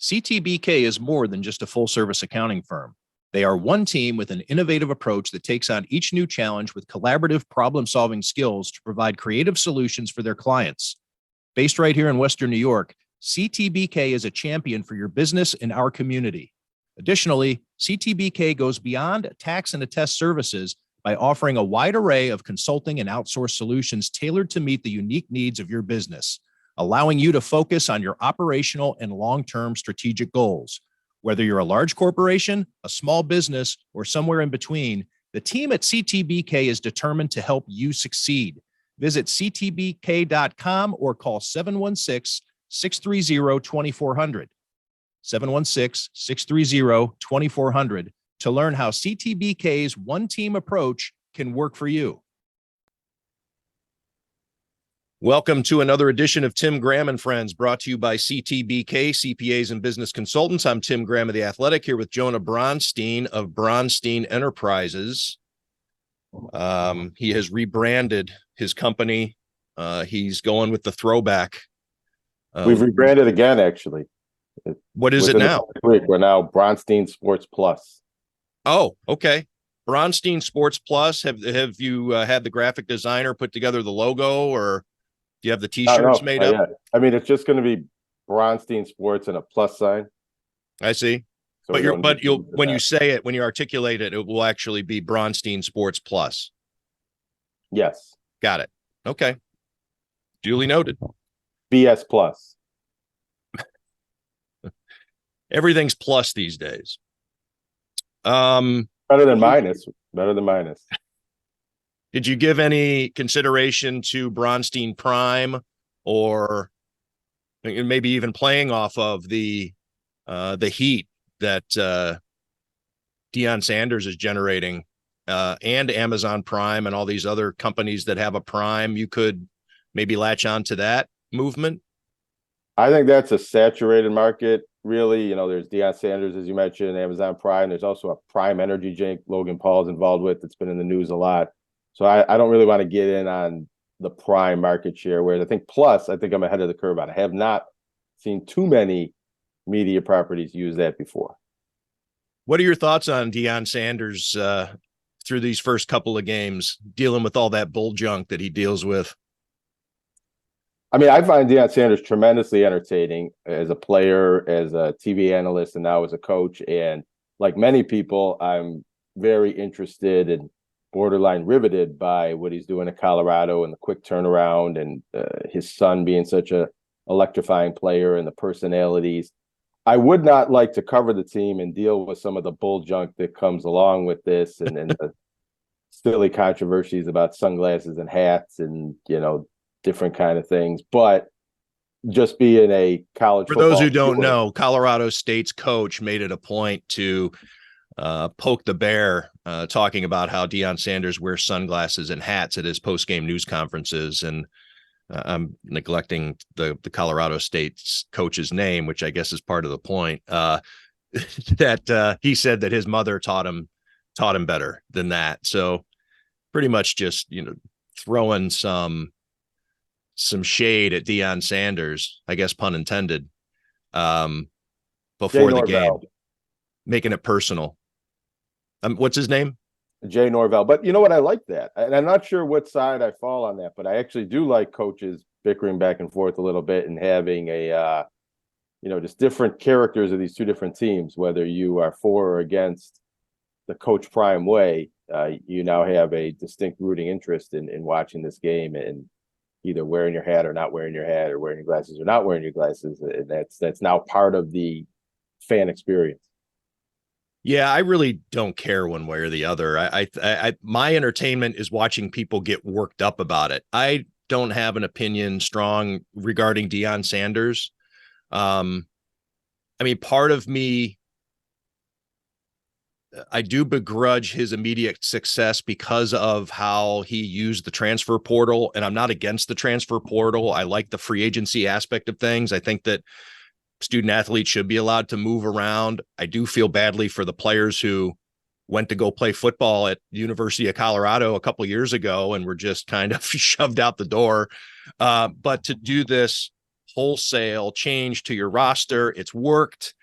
CTBK is more than just a full-service accounting firm. They are one team with an innovative approach that takes on each new challenge with collaborative problem-solving skills to provide creative solutions for their clients. Based right here in Western New York, CTBK is a champion for your business and our community. Additionally, CTBK goes beyond tax and attest services by offering a wide array of consulting and outsourced solutions tailored to meet the unique needs of your business, allowing you to focus on your operational and long-term strategic goals. Whether you're a large corporation, a small business, or somewhere in between, the team at CTBK is determined to help you succeed. Visit ctbk.com or call 716-630-2400. 716-630-2400 to learn how CTBK's one-team approach can work for you. Welcome to another edition of Tim Graham and Friends, brought to you by CTBK, CPAs and Business Consultants. I'm Tim Graham of The Athletic, here with Jonah Bronstein of Bronstein Enterprises. He has rebranded his company. He's going with the throwback. We've rebranded again, actually. What is it now? We're now Bronstein Sports Plus. Oh, okay. Bronstein Sports Plus. Have you had the graphic designer put together the logo, or do you have the T-shirts made up? Yeah. I mean, it's just going to be Bronstein Sports and a plus sign. I see. So when you say it, when you articulate it, it will actually be Bronstein Sports Plus. Yes. Got it. Okay. Duly noted. BS Plus. Everything's plus these days. Better than minus. Better than minus. Did you give any consideration to Bronstein Prime, or maybe even playing off of the heat that Deion Sanders is generating, and Amazon Prime and all these other companies that have a Prime? You could maybe latch on to that movement. I think that's a saturated market. Really, there's Deion Sanders, as you mentioned, Amazon Prime. There's also a Prime Energy drink Logan Paul's involved with that's been in the news a lot. So I don't really want to get in on the Prime market share, whereas I think Plus, I think I'm ahead of the curve on. I have not seen too many media properties use that before. What are your thoughts on Deion Sanders through these first couple of games, dealing with all that bull junk that he deals with? I mean, I find Deion Sanders tremendously entertaining as a player, as a TV analyst, and now as a coach. And like many people, I'm very interested and borderline riveted by what he's doing at Colorado and the quick turnaround, and his son being such a electrifying player, and the personalities. I would not like to cover the team and deal with some of the bull junk that comes along with this, and the silly controversies about sunglasses and hats and, different kind of things. But just being a college for those who don't know, Colorado State's coach made it a point to poke the bear, talking about how Deion Sanders wears sunglasses and hats at his post-game news conferences. And I'm neglecting the Colorado State's coach's name, which I guess is part of the point, that he said that his mother taught him better than that. So pretty much just, throwing some shade at Deion Sanders, I guess, pun intended, before the game, making it personal. What's his name? Jay Norvell. But you know what? I like that. And I'm not sure what side I fall on that, but I actually do like coaches bickering back and forth a little bit and having a, just different characters of these two different teams, whether you are for or against the Coach Prime way. You now have a distinct rooting interest in watching this game and either wearing your hat or not wearing your hat, or wearing your glasses or not wearing your glasses. And that's now part of the fan experience. Yeah, I really don't care one way or the other. I my entertainment is watching people get worked up about it. I don't have an opinion strong regarding Deion Sanders. I mean, part of me, I do begrudge his immediate success because of how he used the transfer portal. And I'm not against the transfer portal. I like the free agency aspect of things. I think that student athletes should be allowed to move around. I do feel badly for the players who went to go play football at the University of Colorado a couple of years ago and were just kind of shoved out the door. But to do this wholesale change to your roster, it's worked.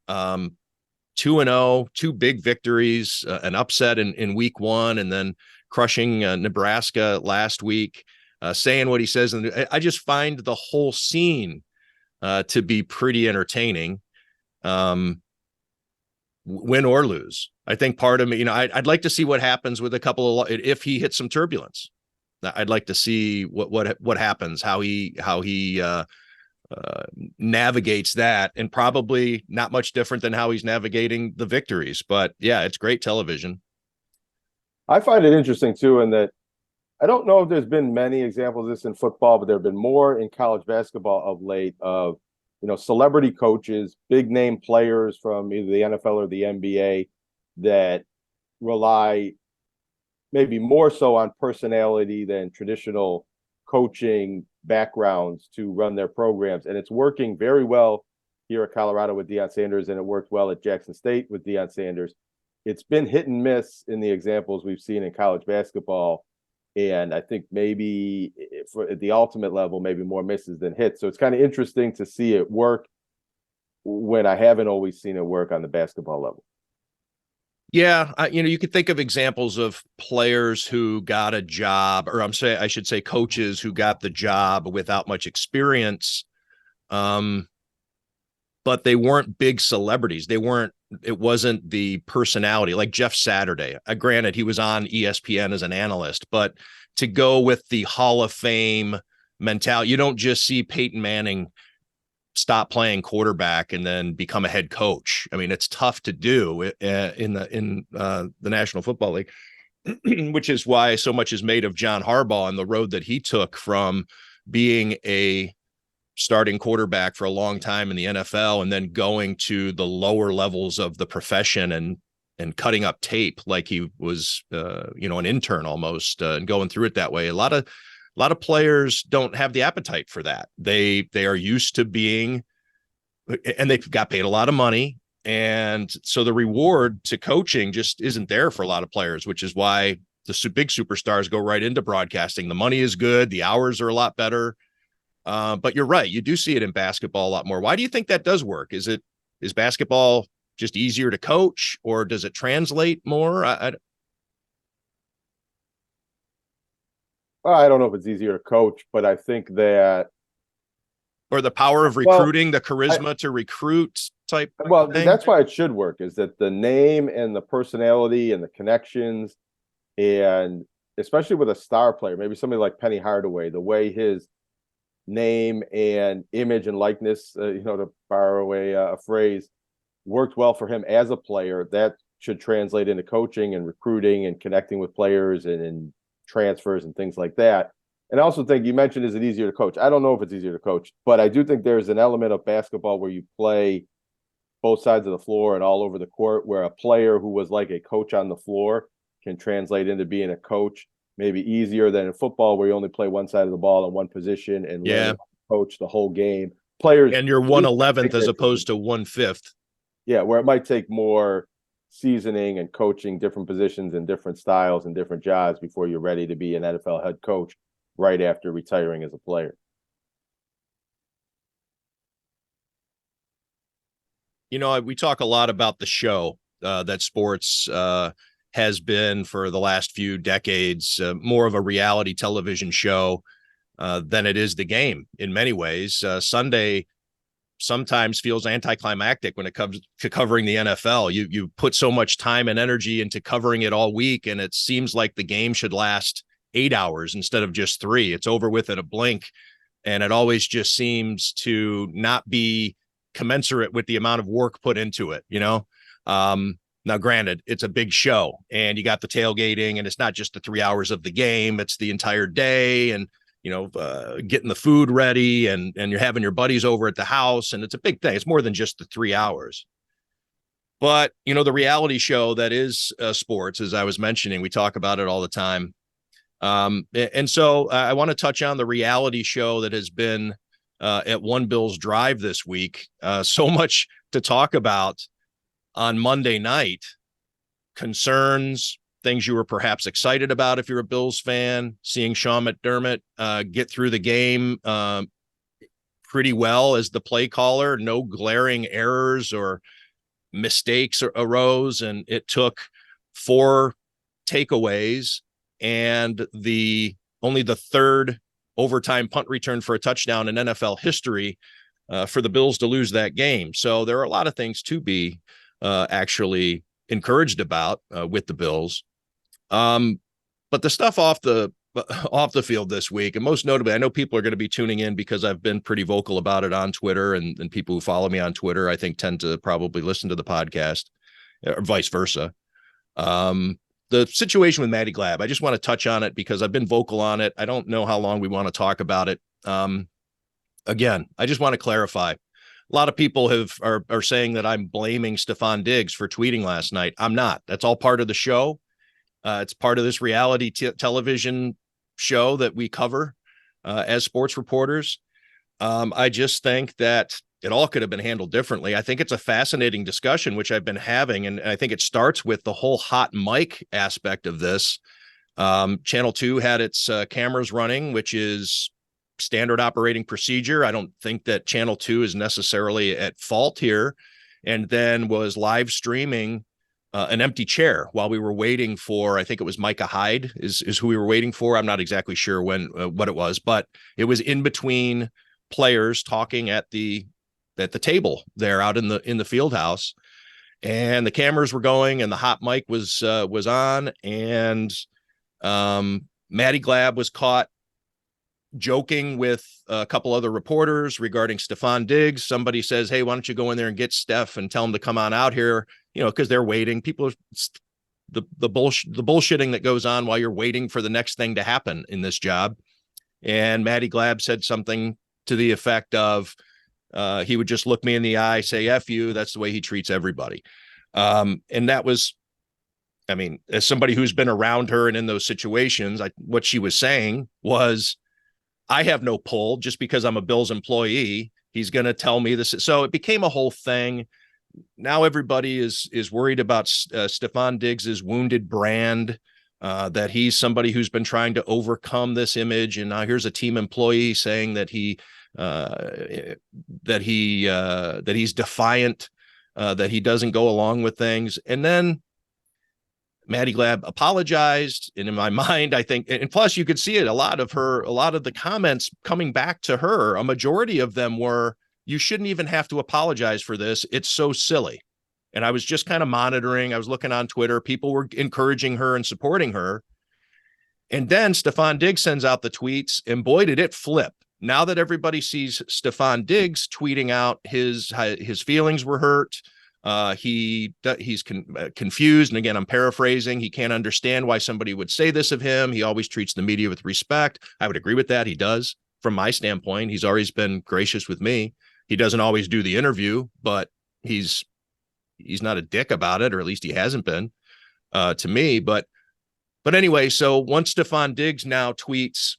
2-0, two big victories, an upset in week one, and then crushing Nebraska last week, saying what he says. And I just find the whole scene to be pretty entertaining, win or lose. I think part of me, I'd like to see what happens with a couple of, if he hits some turbulence. I'd like to see what happens, how he navigates that, and probably not much different than how he's navigating the victories. But yeah, it's great television. I find it interesting too, in that I don't know if there's been many examples of this in football, but there have been more in college basketball of late of, celebrity coaches, big name players from either the NFL or the NBA that rely maybe more so on personality than traditional coaching backgrounds to run their programs. And it's working very well here at Colorado with Deion Sanders, and it worked well at Jackson State with Deion Sanders. It's been hit and miss in the examples we've seen in college basketball. And I think maybe at the ultimate level, maybe more misses than hits. So it's kind of interesting to see it work when I haven't always seen it work on the basketball level. Yeah, you could think of examples of players who got a job, or I should say coaches who got the job without much experience, but they weren't big celebrities. It wasn't the personality, like Jeff Saturday. Granted, he was on ESPN as an analyst, but to go with the Hall of Fame mentality, you don't just see Peyton Manning stop playing quarterback and then become a head coach. I mean, it's tough to do in the National Football League, which is why so much is made of John Harbaugh and the road that he took from being a starting quarterback for a long time in the NFL and then going to the lower levels of the profession and cutting up tape like he was an intern almost, and going through it that way. A lot of players don't have the appetite for that. They are used to being, and they've got paid a lot of money, and so the reward to coaching just isn't there for a lot of players, which is why the big superstars go right into broadcasting. The money is good, the hours are a lot better. But you're right. You do see it in basketball a lot more. Why do you think that does work? Is basketball just easier to coach, or does it translate more? I don't know if it's easier to coach, but I think that, or the power of recruiting, the charisma to recruit type. Well, thing? That's why it should work, is that the name and the personality and the connections, and especially with a star player, maybe somebody like Penny Hardaway, the way his name and image and likeness, to borrow a phrase, worked well for him as a player. That should translate into coaching and recruiting and connecting with players and transfers and things like that. And I also think you mentioned, is it easier to coach? I don't know if it's easier to coach, but I do think there's an element of basketball where you play both sides of the floor and all over the court, where a player who was like a coach on the floor can translate into being a coach, maybe easier than in football, where you only play one side of the ball in one position and learn to coach the whole game. Players, and you're 1/11th as opposed to 1/5. Yeah, where it might take more seasoning and coaching different positions and different styles and different jobs before you're ready to be an NFL head coach right after retiring as a player. We talk a lot about the show that sports has been for the last few decades, more of a reality television show than it is the game in many ways. Sunday sometimes feels anticlimactic when it comes to covering the NFL. You put so much time and energy into covering it all week, and it seems like the game should last 8 hours instead of just 3. It's over with in a blink, and it always just seems to not be commensurate with the amount of work put into it. Now, granted, it's a big show, and you got the tailgating, and it's not just the 3 hours of the game; it's the entire day, and getting the food ready, and you're having your buddies over at the house, and it's a big thing. It's more than just the 3 hours. But the reality show that is sports, as I was mentioning, we talk about it all the time. And so I want to touch on the reality show that has been at One Bills Drive this week. So much to talk about on Monday night. Concerns, things you were perhaps excited about if you're a Bills fan, seeing Sean McDermott get through the game pretty well as the play caller, no glaring errors or mistakes arose, and it took 4 takeaways and only the third overtime punt return for a touchdown in NFL history for the Bills to lose that game. So there are a lot of things to be actually encouraged about with the Bills. But the stuff off the field this week, and most notably, I know people are going to be tuning in because I've been pretty vocal about it on Twitter, and people who follow me on Twitter, I think, tend to probably listen to the podcast, or vice versa. The situation with Maddie Glab, I just want to touch on it because I've been vocal on it. I don't know how long we want to talk about it. Again, I just want to clarify. A lot of people are saying that I'm blaming Stefon Diggs for tweeting last night. I'm not. That's all part of the show. It's part of this reality television show that we cover as sports reporters. I just think that it all could have been handled differently. I think it's a fascinating discussion, which I've been having, and I think it starts with the whole hot mic aspect of this. Channel 2 had its cameras running, which is standard operating procedure. I don't think that Channel 2 is necessarily at fault here, and then was live streaming an empty chair while we were waiting for, I think it was Micah Hyde is who we were waiting for. I'm not exactly sure what it was, but it was in between players talking at the table there out in the field house, and the cameras were going and the hot mic was on, and Maddie Glab was caught joking with a couple other reporters regarding Stefon Diggs. Somebody says, "Hey, why don't you go in there and get Steph and tell him to come on out here?" Because they're waiting. People, the bullshitting that goes on while you're waiting for the next thing to happen in this job. And Maddie Glab said something to the effect of, he would just look me in the eye, say "F you." That's the way he treats everybody. And that was, I mean, as somebody who's been around her and in those situations, what she was saying was, I have no pull just because I'm a Bills employee. He's going to tell me this. So it became a whole thing. Now everybody is worried about Stefon Diggs's wounded brand, that he's somebody who's been trying to overcome this image. And now here's a team employee saying that he's defiant, that he doesn't go along with things. And then Maddie Glab apologized. And in my mind, I think, and plus you could see it, a lot of the comments coming back to her, a majority of them were, "You shouldn't even have to apologize for this. It's so silly." And I was just kind of monitoring. I was looking on Twitter. People were encouraging her and supporting her. And then Stefon Diggs sends out the tweets, and boy, did it flip. Now that everybody sees Stefon Diggs tweeting out his feelings were hurt, he's confused. And again, I'm paraphrasing. He can't understand why somebody would say this of him. He always treats the media with respect. I would agree with that. He does. From my standpoint, he's always been gracious with me. He doesn't always do the interview, but he's not a dick about it, or at least he hasn't been to me. But anyway, so once Stefon Diggs now tweets,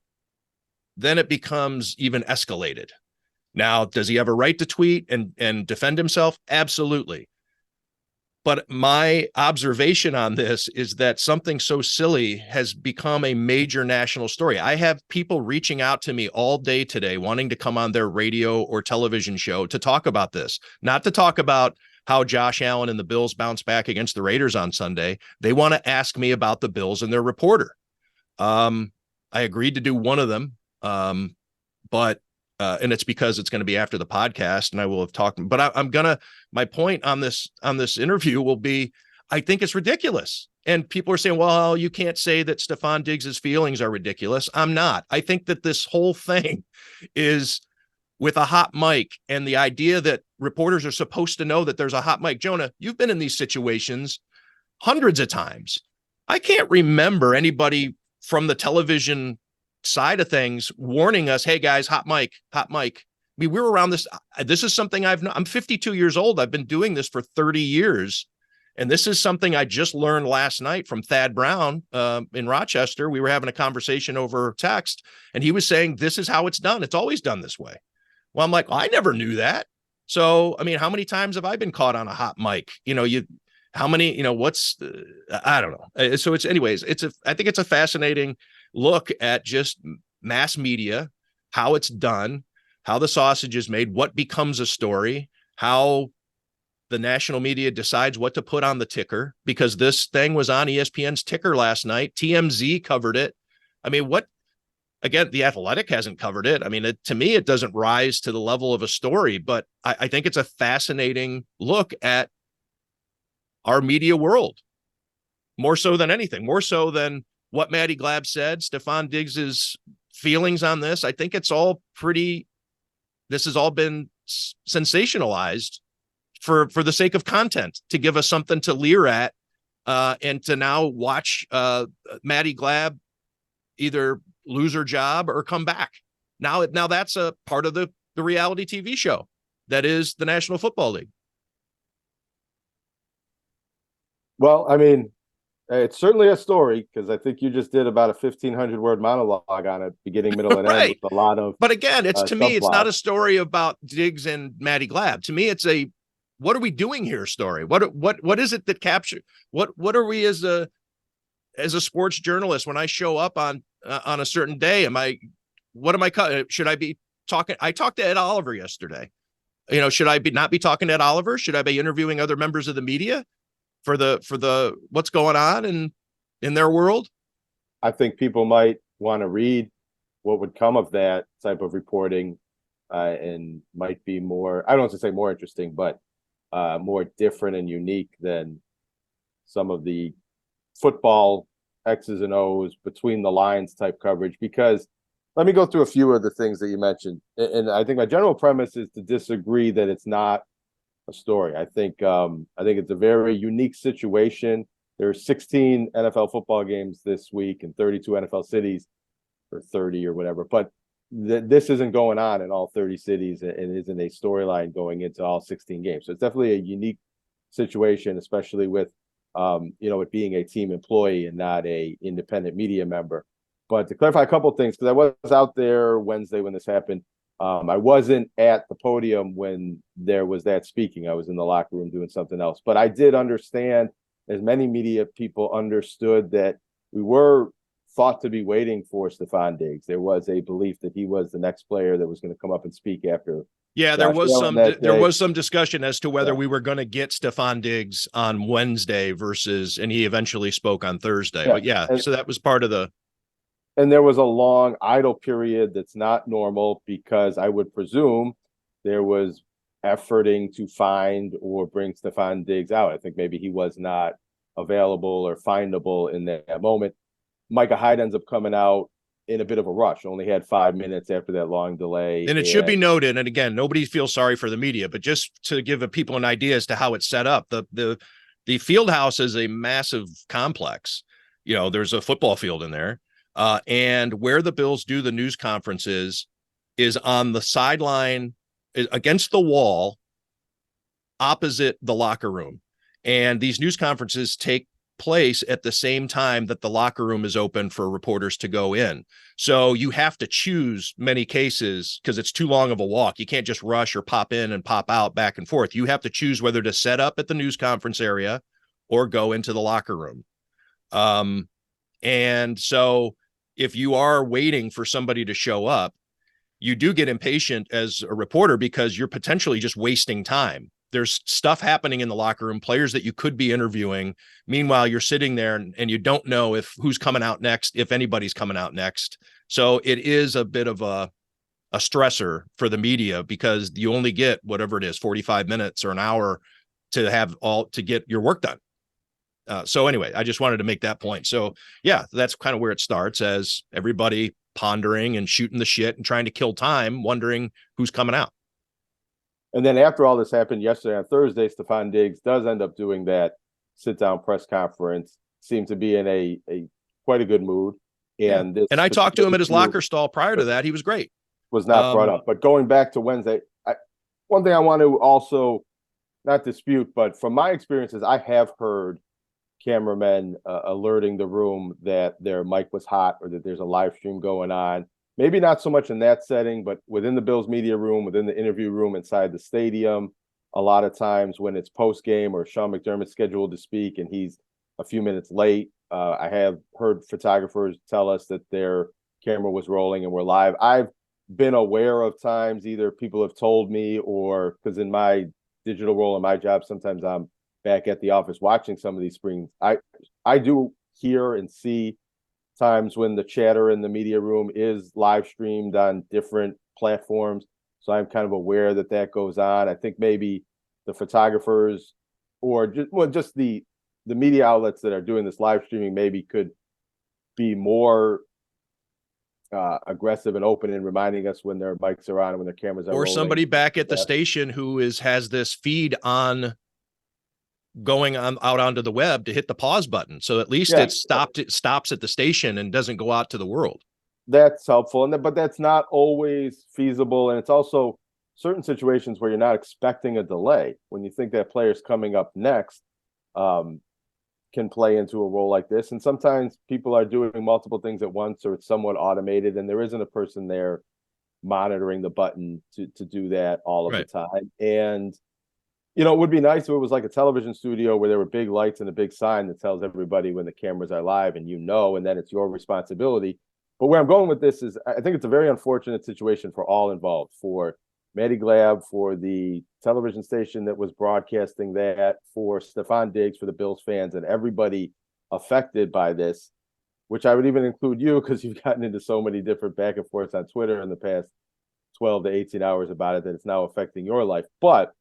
then it becomes even escalated. Now, does he have a right to tweet and defend himself? Absolutely. But my observation on this is that something so silly has become a major national story. I have people reaching out to me all day today wanting to come on their radio or television show to talk about this, not to talk about how Josh Allen and the Bills bounced back against the Raiders on Sunday. They want to ask me about the Bills and their reporter. I agreed to do one of them, but and it's because it's going to be after the podcast, and I will have talked. But my point on this interview will be, I think it's ridiculous. And people are saying, "Well, you can't say that Stefon Diggs's feelings are ridiculous." I'm not. I think that this whole thing is with a hot mic, and the idea that reporters are supposed to know that there's a hot mic. Jonah, you've been in these situations hundreds of times. I can't remember anybody from the television side of things warning us, "Hey guys, hot mic, hot mic." I mean, we're around this. This is something I'm 52 years old. I've been doing this for 30 years. And this is something I just learned last night from Thad Brown in Rochester. We were having a conversation over text, and he was saying, this is how it's done. It's always done this way. Well, I'm like, I never knew that. So, I mean, how many times have I been caught on a hot mic? How many, I don't know. So I think it's a fascinating look at just mass media, how it's done, how the sausage is made, what becomes a story, how the national media decides what to put on the ticker, because this thing was on ESPN's ticker last night. TMZ covered it. I mean, again, The Athletic hasn't covered it. I mean, to me, it doesn't rise to the level of a story, but I think it's a fascinating look at our media world, more so than anything, more so than what Maddie Glab said, Stefon Diggs's feelings on this. I think it's all this has all been sensationalized for the sake of content, to give us something to leer at, and to now watch Maddie Glab either lose her job or come back. Now that's a part of the reality TV show that is the National Football League. Well, I mean, it's certainly a story, because I think you just did about a 1,500-word monologue on it, beginning, middle, and end, with a lot of. But again, to me, it's not a story about Diggs and Maddie Glab. To me, it's a what are we doing here story. What is it that captures what are we as a sports journalist when I show up on a certain day? Should I be talking? I talked to Ed Oliver yesterday. Should I not be talking to Ed Oliver? Should I be interviewing other members of the media for the what's going on in their world? I think people might want to read what would come of that type of reporting, and might be more, I don't want to say more interesting, but more different and unique than some of the football X's and O's, between the lines type coverage. Because let me go through a few of the things that you mentioned. And I think my general premise is to disagree that it's not a story. I think it's a very unique situation. There are 16 NFL football games this week in 32 NFL cities, or 30 or whatever. But this isn't going on in all 30 cities, and isn't a storyline going into all 16 games. So it's definitely a unique situation, especially with it being a team employee and not a independent media member. But to clarify a couple of things, because I was out there Wednesday when this happened. I wasn't at the podium when there was that speaking. I was in the locker room doing something else. But I did understand, as many media people understood, that we were thought to be waiting for Stefon Diggs. There was a belief that he was the next player that was going to come up and speak after. Yeah, there was some discussion as to whether we were going to get Stefon Diggs on Wednesday and he eventually spoke on Thursday. But so that was part of the. And there was a long idle period that's not normal, because I would presume there was efforting to find or bring Stefon Diggs out. I think maybe he was not available or findable in that moment. Micah Hyde ends up coming out in a bit of a rush, only had 5 minutes after that long delay. And it should be noted, and again, nobody feels sorry for the media, but just to give people an idea as to how it's set up, the field house is a massive complex. There's a football field in there. And where the Bills do the news conferences is on the sideline, against the wall, opposite the locker room. And these news conferences take place at the same time that the locker room is open for reporters to go in. So you have to choose many cases, because it's too long of a walk. You can't just rush or pop in and pop out back and forth. You have to choose whether to set up at the news conference area or go into the locker room. And so if you are waiting for somebody to show up, you do get impatient as a reporter, because you're potentially just wasting time. There's stuff happening in the locker room, players that you could be interviewing. Meanwhile, you're sitting there and you don't know who's coming out next, if anybody's coming out next. So it is a bit of a stressor for the media, because you only get whatever it is, 45 minutes or an hour to get your work done. So anyway, I just wanted to make that point. So yeah, that's kind of where it starts, as everybody pondering and shooting the shit and trying to kill time, wondering who's coming out. And then after all this happened yesterday, on Thursday, Stefon Diggs does end up doing that sit-down press conference. Seemed to be in a quite a good mood. And I talked to him at his locker stall prior to that. He was great. Was not brought up. But going back to Wednesday, one thing I want to also not dispute, but from my experiences, I have heard cameramen alerting the room that their mic was hot, or that there's a live stream going on. Maybe not so much in that setting, but within the Bills media room, within the interview room inside the stadium, a lot of times when it's post-game or Sean McDermott's scheduled to speak and he's a few minutes late, I have heard photographers tell us that their camera was rolling and we're live. I've been aware of times, either people have told me, or because in my digital role in my job, sometimes I'm back at the office watching some of these screens. I do hear and see times when the chatter in the media room is live streamed on different platforms. So I'm kind of aware that that goes on. I think maybe the photographers or just the media outlets that are doing this live streaming maybe could be more aggressive and open in reminding us when their mics are on and when their cameras are Or rolling. somebody back at the station who has this feed on going on out onto the web to hit the pause button. So at least it stops at the station and doesn't go out to the world. That's helpful. But that's not always feasible. And it's also certain situations where you're not expecting a delay. When you think that player's coming up next, can play into a role like this. And sometimes people are doing multiple things at once, or it's somewhat automated, and there isn't a person there monitoring the button to do that all of the time. And it would be nice if it was like a television studio where there were big lights and a big sign that tells everybody when the cameras are live, and and then it's your responsibility. But where I'm going with this is I think it's a very unfortunate situation for all involved, for Matty Glab, for the television station that was broadcasting that, for Stefon Diggs, for the Bills fans, and everybody affected by this, which I would even include you because you've gotten into so many different back and forths on Twitter in the past 12 to 18 hours about it that it's now affecting your life. But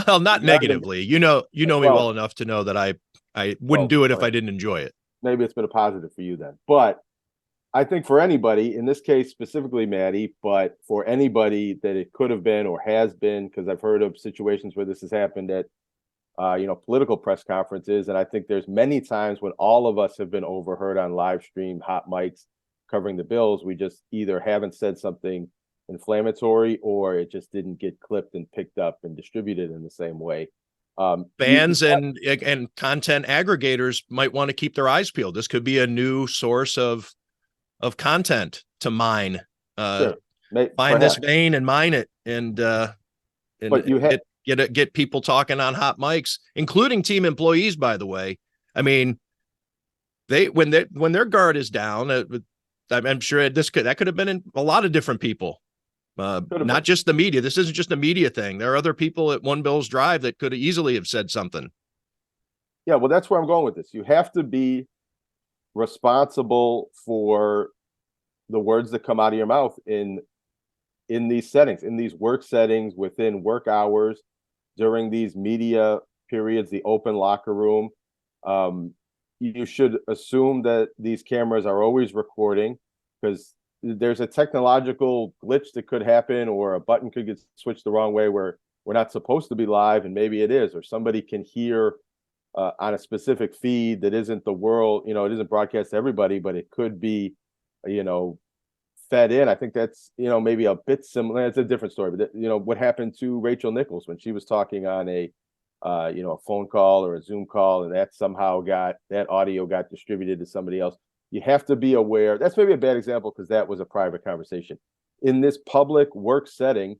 not negatively. You know me well enough to know that I wouldn't do it if I didn't enjoy it. Maybe it's been a positive for you then. But I think for anybody, in this case specifically, Matty, but for anybody that it could have been or has been, because I've heard of situations where this has happened at, political press conferences, and I think there's many times when all of us have been overheard on live stream hot mics covering the Bills. We just either haven't said something inflammatory or it just didn't get clipped and picked up and distributed in the same way. Fans and content aggregators might want to keep their eyes peeled. This could be a new source of content to mine. Find this vein and mine it, and but get people talking on hot mics, including team employees, by the way. I mean, when their guard is down, I'm sure that could have been in a lot of different people, not just the media. This isn't just a media thing. There are other people at One Bills Drive that could easily have said something. Yeah, well, that's where I'm going with this. You have to be responsible for the words that come out of your mouth in these settings, in these work settings, within work hours, during these media periods, the open locker room. You should assume that these cameras are always recording, because there's a technological glitch that could happen, or a button could get switched the wrong way where we're not supposed to be live, and maybe it is, or somebody can hear on a specific feed that isn't the world, it isn't broadcast to everybody, but it could be, fed in. I think that's, maybe a bit similar. It's a different story, but what happened to Rachel Nichols when she was talking on a phone call or a Zoom call, and that audio got distributed to somebody else. You have to be aware. That's maybe a bad example because that was a private conversation. In this public work setting,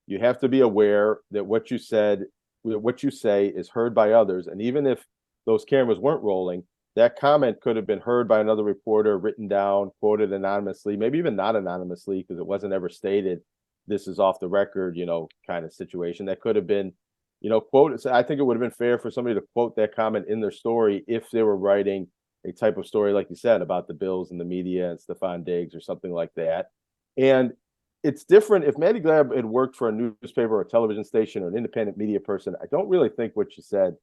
you have to be aware that what you say is heard by others. And even if those cameras weren't rolling, that comment could have been heard by another reporter, written down, quoted anonymously, maybe even not anonymously because it wasn't ever stated. This is off the record, kind of situation. That could have been, quoted. I think it would have been fair for somebody to quote that comment in their story if they were writing a type of story, like you said, about the Bills and the media and Stefon Diggs or something like that. And it's different if Matty Glab had worked for a newspaper or a television station or an independent media person. I don't really think what you said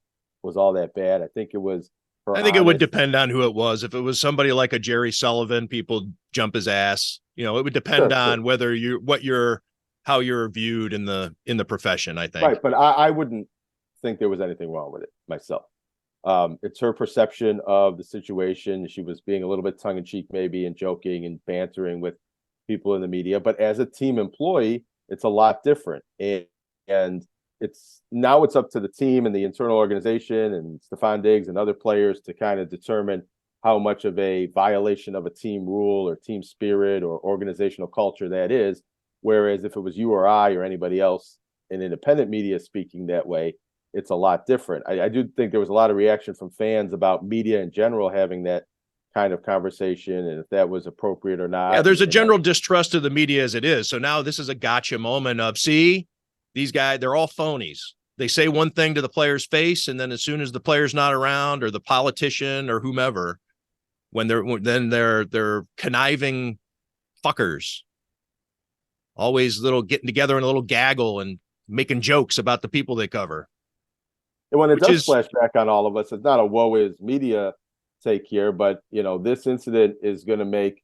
was all that bad. I think it was it would depend on who it was. If it was somebody like a Jerry Sullivan, people jump his ass. It would depend on whether how you're viewed in the profession, I think. Right, but I wouldn't think there was anything wrong with it myself. It's her perception of the situation. She was being a little bit tongue in cheek, maybe, and joking and bantering with people in the media. But as a team employee, it's a lot different. And it's up to the team and the internal organization and Stefon Diggs and other players to kind of determine how much of a violation of a team rule or team spirit or organizational culture that is. Whereas if it was you or I or anybody else in independent media speaking that way, it's a lot different. I do think there was a lot of reaction from fans about media in general having that kind of conversation and if that was appropriate or not. Yeah, there's a general distrust of the media as it is. So now this is a gotcha moment of, see, these guys, they're all phonies. they say one thing to the player's face, and then as soon as the player's not around, or the politician or whomever, they're conniving fuckers, always little getting together in a little gaggle and making jokes about the people they cover. And when it Which does is, flash back on all of us, it's not a woe is media take here, but this incident is going to make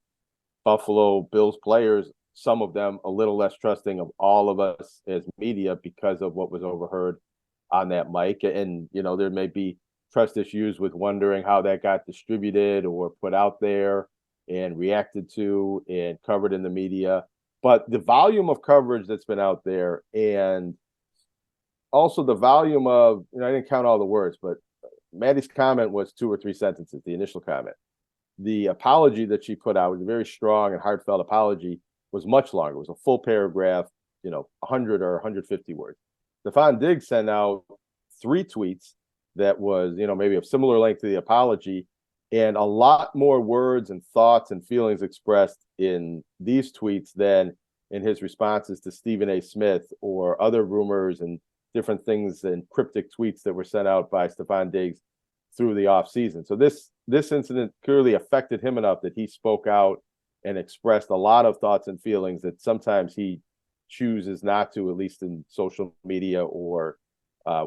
Buffalo Bills players, some of them, a little less trusting of all of us as media because of what was overheard on that mic. And there may be trust issues with wondering how that got distributed or put out there and reacted to and covered in the media. But the volume of coverage that's been out there, and also the volume of, I didn't count all the words, but Maddie's comment was 2 or 3 sentences, the initial comment. The apology that she put out was a very strong and heartfelt apology, was much longer. It was a full paragraph, 100 or 150 words. Stefon Diggs sent out 3 tweets that was, maybe of similar length to the apology, and a lot more words and thoughts and feelings expressed in these tweets than in his responses to Stephen A. Smith or other rumors and different things and cryptic tweets that were sent out by Stefon Diggs through the offseason. So this incident clearly affected him enough that he spoke out and expressed a lot of thoughts and feelings that sometimes he chooses not to, at least in social media or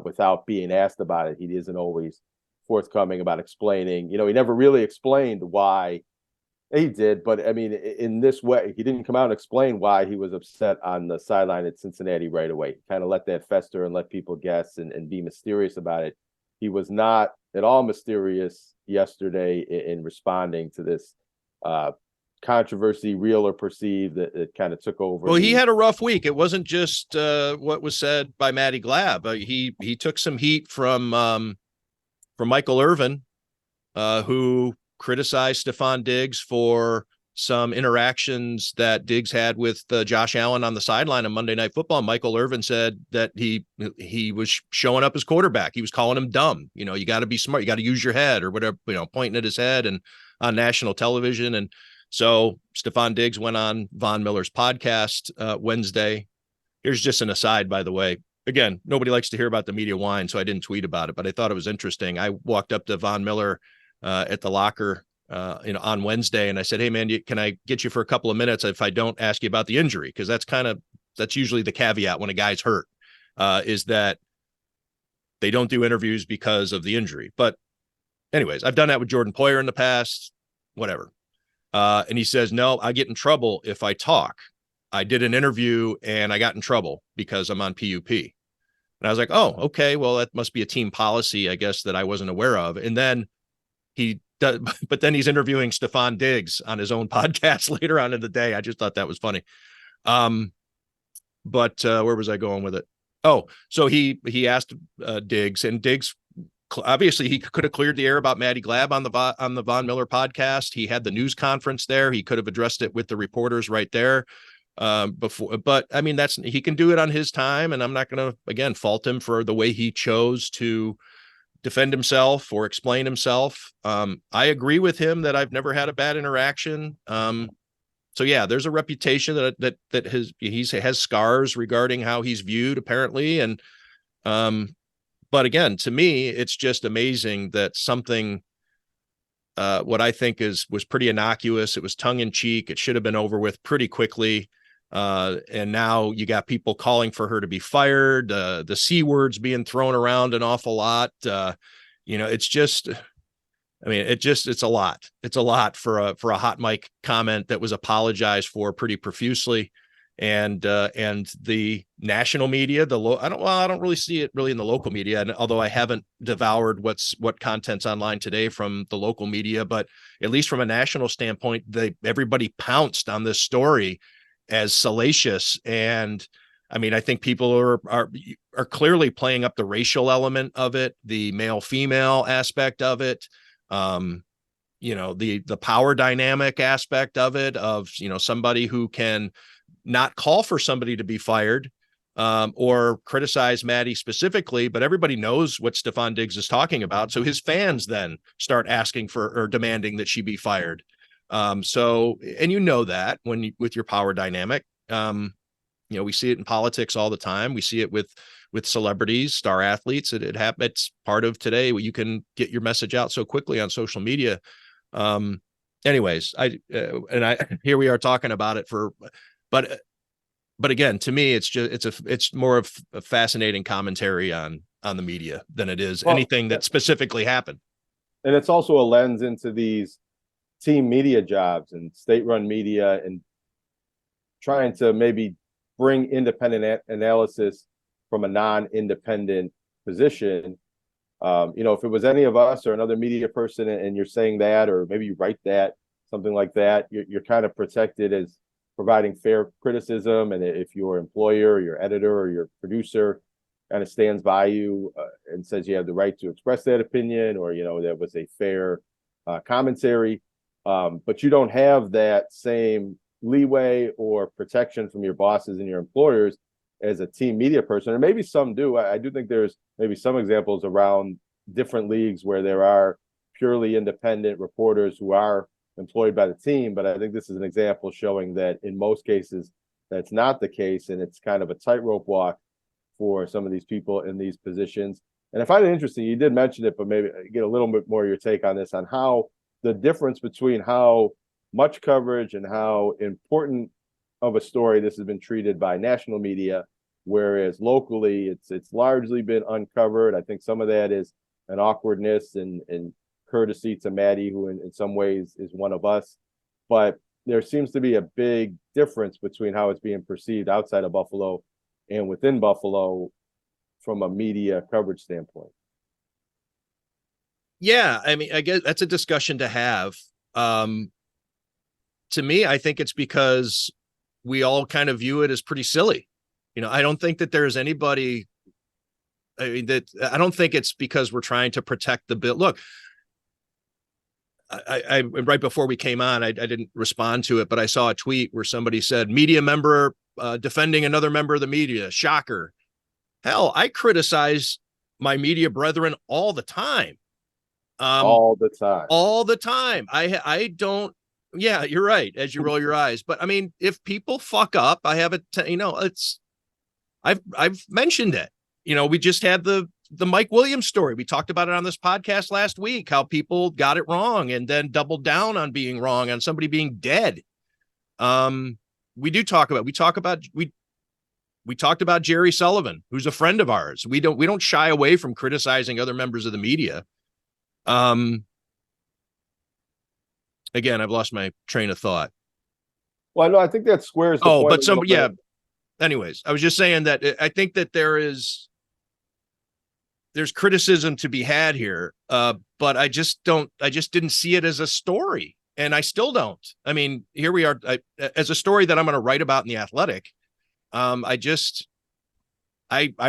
without being asked about it. He isn't always forthcoming about explaining. He never really explained why. He did, but I mean, in this way, he didn't come out and explain why he was upset on the sideline at Cincinnati right away. Kind of let that fester and let people guess and be mysterious about it. He was not at all mysterious yesterday in responding to this controversy, real or perceived, that kind of took over. Well, he had a rough week. It wasn't just what was said by Matty Glab. He took some heat from Michael Irvin, who criticized Stefon Diggs for some interactions that Diggs had with Josh Allen on the sideline on Monday Night Football. Michael Irvin said that he was showing up as quarterback. He was calling him dumb. You got to be smart. You got to use your head or whatever, pointing at his head and on national television. And so Stefon Diggs went on Von Miller's podcast Wednesday. Here's just an aside, by the way. Again, nobody likes to hear about the media whine, so I didn't tweet about it, but I thought it was interesting. I walked up to Von Miller at the locker on Wednesday, and I said, "Hey man, can I get you for a couple of minutes if I don't ask you about the injury?" Because that's usually the caveat when a guy's hurt, is that they don't do interviews because of the injury. But anyways, I've done that with Jordan Poyer in the past, whatever. And he says, "No, I get in trouble if I talk. I did an interview and I got in trouble because I'm on PUP." And I was like, "Oh, okay. Well, that must be a team policy, I guess, that I wasn't aware of." And then but then he's interviewing Stefon Diggs on his own podcast later on in the day. I just thought that was funny. But where was I going with it? Oh, so he asked Diggs, and Diggs, obviously he could have cleared the air about Matty Glab on the Von Miller podcast. He had the news conference there. He could have addressed it with the reporters right there before. But I mean, he can do it on his time, and I'm not going to, again, fault him for the way he chose to defend himself or explain himself. I agree with him that I've never had a bad interaction. So yeah, there's a reputation that he has scars regarding how he's viewed, apparently. And but again, to me, it's just amazing that something what I think was pretty innocuous. It was tongue in cheek. It should have been over with pretty quickly. And now you got people calling for her to be fired. The C words being thrown around an awful lot. It's just, I mean, it's a lot. It's a lot for a hot mic comment that was apologized for pretty profusely. And the national media, I don't really see it really in the local media. And although I haven't devoured what content's online today from the local media, but at least from a national standpoint, everybody pounced on this story as salacious. And I mean, I think people are clearly playing up the racial element of it, the male female aspect of it, the power dynamic aspect of it, of somebody who can not call for somebody to be fired or criticize Matty specifically, but everybody knows what Stefon Diggs is talking about. So his fans then start asking for or demanding that she be fired. And that with your power dynamic, we see it in politics all the time. We see it with with celebrities, star athletes. It happens. It's part of today where you can get your message out so quickly on social media. Anyways, here we are talking about it but again, to me, it's more of a fascinating commentary on the media than it is anything that specifically happened. And it's also a lens into these team media jobs and state-run media, and trying to maybe bring independent analysis from a non-independent position. If it was any of us or another media person and you're saying that, or maybe you write that, something like that, you're kind of protected as providing fair criticism. And if your employer or your editor or your producer kind of stands by you and says you have the right to express that opinion, or, that was a fair commentary, but you don't have that same leeway or protection from your bosses and your employers as a team media person, or maybe some do. I do think there's maybe some examples around different leagues where there are purely independent reporters who are employed by the team. But I think this is an example showing that in most cases, that's not the case. And it's kind of a tightrope walk for some of these people in these positions. And I find it interesting, you did mention it, but maybe get a little bit more of your take on this, on how the difference between how much coverage and how important of a story this has been treated by national media, whereas locally it's largely been uncovered. I think some of that is an awkwardness and courtesy to Maddie, who in some ways is one of us. But there seems to be a big difference between how it's being perceived outside of Buffalo and within Buffalo from a media coverage standpoint. Yeah, I mean, I guess that's a discussion to have. To me, I think it's because we all kind of view it as pretty silly. I don't think that there's anybody. I don't think it's because we're trying to protect the bill. Look, I right before we came on, I didn't respond to it, but I saw a tweet where somebody said media member defending another member of the media. Shocker. Hell, I criticize my media brethren all the time. All the time. All the time. I don't. Yeah, you're right. As you roll your eyes, but I mean, if people fuck up, I have it. I've mentioned it. We just had the Mike Williams story. We talked about it on this podcast last week, how people got it wrong and then doubled down on being wrong, on somebody being dead. We talked about Jerry Sullivan, who's a friend of ours. We don't shy away from criticizing other members of the media. Again, I've lost my train of thought. Well, no, I think that squares the point. But anyways, I was just saying that I think that there's criticism to be had here, but I just didn't see it as a story, and I still don't. I mean, here we are as a story that I'm going to write about in The Athletic. I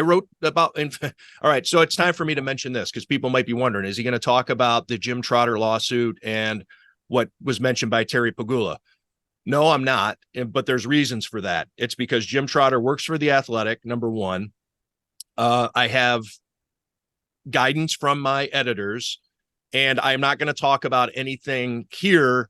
wrote about. All right, so it's time for me to mention this because people might be wondering: is he going to talk about the Jim Trotter lawsuit and what was mentioned by Terry Pagula? No, I'm not. But there's reasons for that. It's because Jim Trotter works for The Athletic. Number one, I have guidance from my editors, and I'm not going to talk about anything here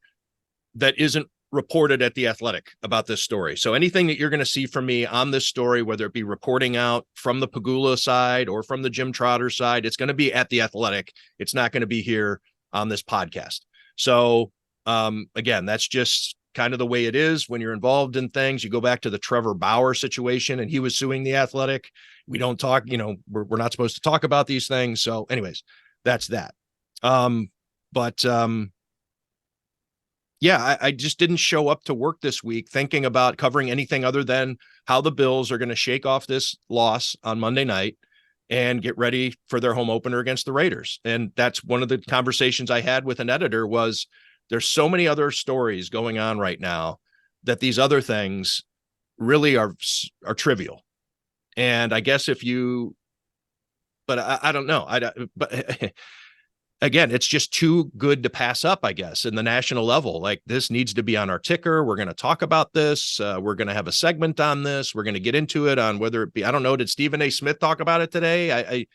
that isn't reported at The Athletic about this story. So anything that you're going to see from me on this story, whether it be reporting out from the Pagula side or from the Jim Trotter side, it's going to be at The Athletic. It's not going to be here on this podcast. So again, that's just kind of the way it is when you're involved in things. You go back to the Trevor Bauer situation, and he was suing The Athletic. We don't talk, we're not supposed to talk about these things. So anyways, that's that. Yeah, I just didn't show up to work this week thinking about covering anything other than how the Bills are going to shake off this loss on Monday night and get ready for their home opener against the Raiders. And that's one of the conversations I had with an editor was there's so many other stories going on right now that these other things really are trivial. And I guess but I don't know. But again, it's just too good to pass up, I guess, in the national level. Like, this needs to be on our ticker. We're going to talk about this. We're going to have a segment on this. We're going to get into it on whether it be, I don't know, did Stephen A. Smith talk about it today?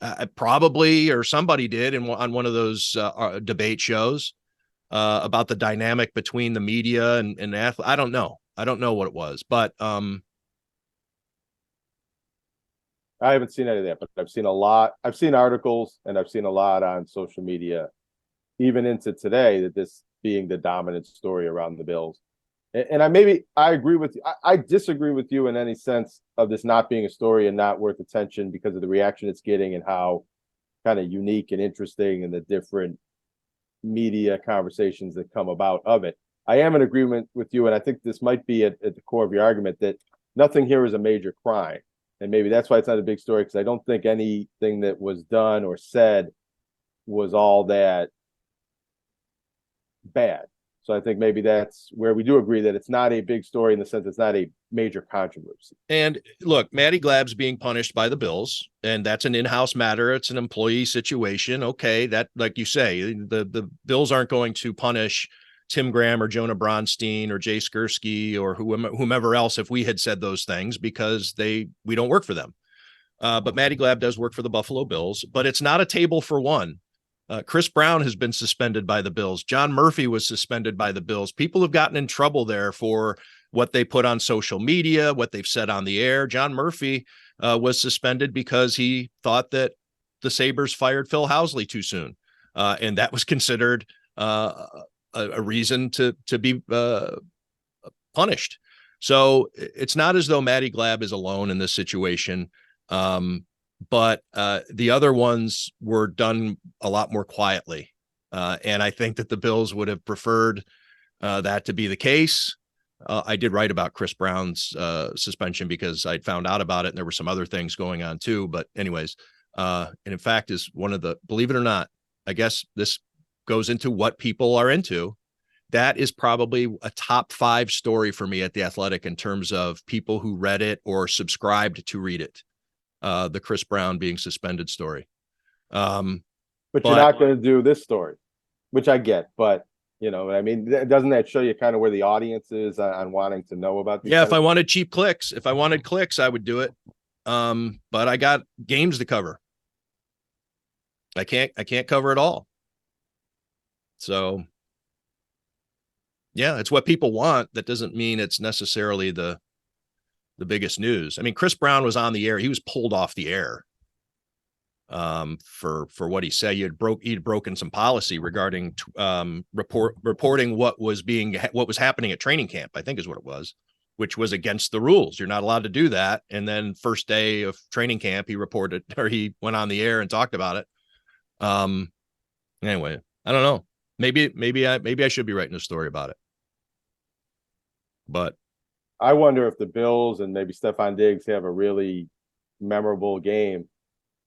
I probably, or somebody did on one of those debate shows about the dynamic between the media and athlete. I don't know what it was, but I haven't seen any of that, but I've seen a lot. I've seen articles and I've seen a lot on social media, even into today, that this being the dominant story around the Bills. And I agree with you. I disagree with you in any sense of this not being a story and not worth attention because of the reaction it's getting and how kind of unique and interesting and the different media conversations that come about of it. I am in agreement with you, and I think this might be at the core of your argument that nothing here is a major crime. And maybe that's why it's not a big story, because I don't think anything that was done or said was all that bad. So I think maybe that's where we do agree that it's not a big story in the sense it's not a major controversy. And look, Matty Glab's being punished by the Bills, and that's an in-house matter. It's an employee situation. Okay, that, like you say, the Bills aren't going to punish Tim Graham or Jonah Bronstein or Jay Skursky or whomever else if we had said those things, because we don't work for them. But Matty Glab does work for the Buffalo Bills, but it's not a table for one. Chris Brown has been suspended by the Bills. John Murphy was suspended by the Bills. People have gotten in trouble there for what they put on social media, what they've said on the air. John Murphy was suspended because he thought that the Sabres fired Phil Housley too soon. And that was considered a reason to be punished. So it's not as though Matty Glab is alone in this situation. But the other ones were done a lot more quietly. And I think that the Bills would have preferred that to be the case. I did write about Chris Brown's suspension because I'd found out about it, and there were some other things going on too. But anyways, and in fact is one of the, believe it or not, I guess this goes into what people are into. That is probably a top 5 story for me at The Athletic in terms of people who read it or subscribed to read it. The Chris Brown being suspended story. But you're not going to do this story, which I get. But, you know, I mean, doesn't that show you kind of where the audience is on wanting to know about these? Yeah, if I wanted cheap clicks, I would do it. But I got games to cover. I can't cover it all. So, yeah, it's what people want. That doesn't mean it's necessarily the biggest news. I mean, Chris Brown was on the air. He was pulled off the air for what he said. He'd broken some policy regarding reporting what was happening at training camp, I think is what it was, which was against the rules. You're not allowed to do that. And then first day of training camp, he went on the air and talked about it. Anyway, I don't know. Maybe I should be writing a story about it. But I wonder if the Bills and maybe Stefon Diggs have a really memorable game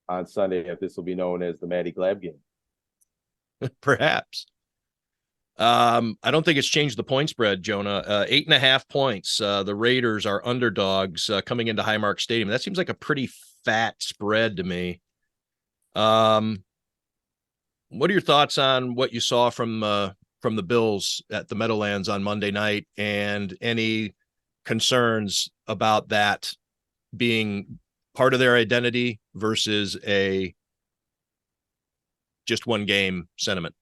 on Sunday, if this will be known as the Matty Glab game. Perhaps. I don't think it's changed the point spread, Jonah. 8.5 points. The Raiders are underdogs coming into Highmark Stadium. That seems like a pretty fat spread to me. What are your thoughts on what you saw from the Bills at the Meadowlands on Monday night, and any concerns about that being part of their identity versus a just one game sentiment?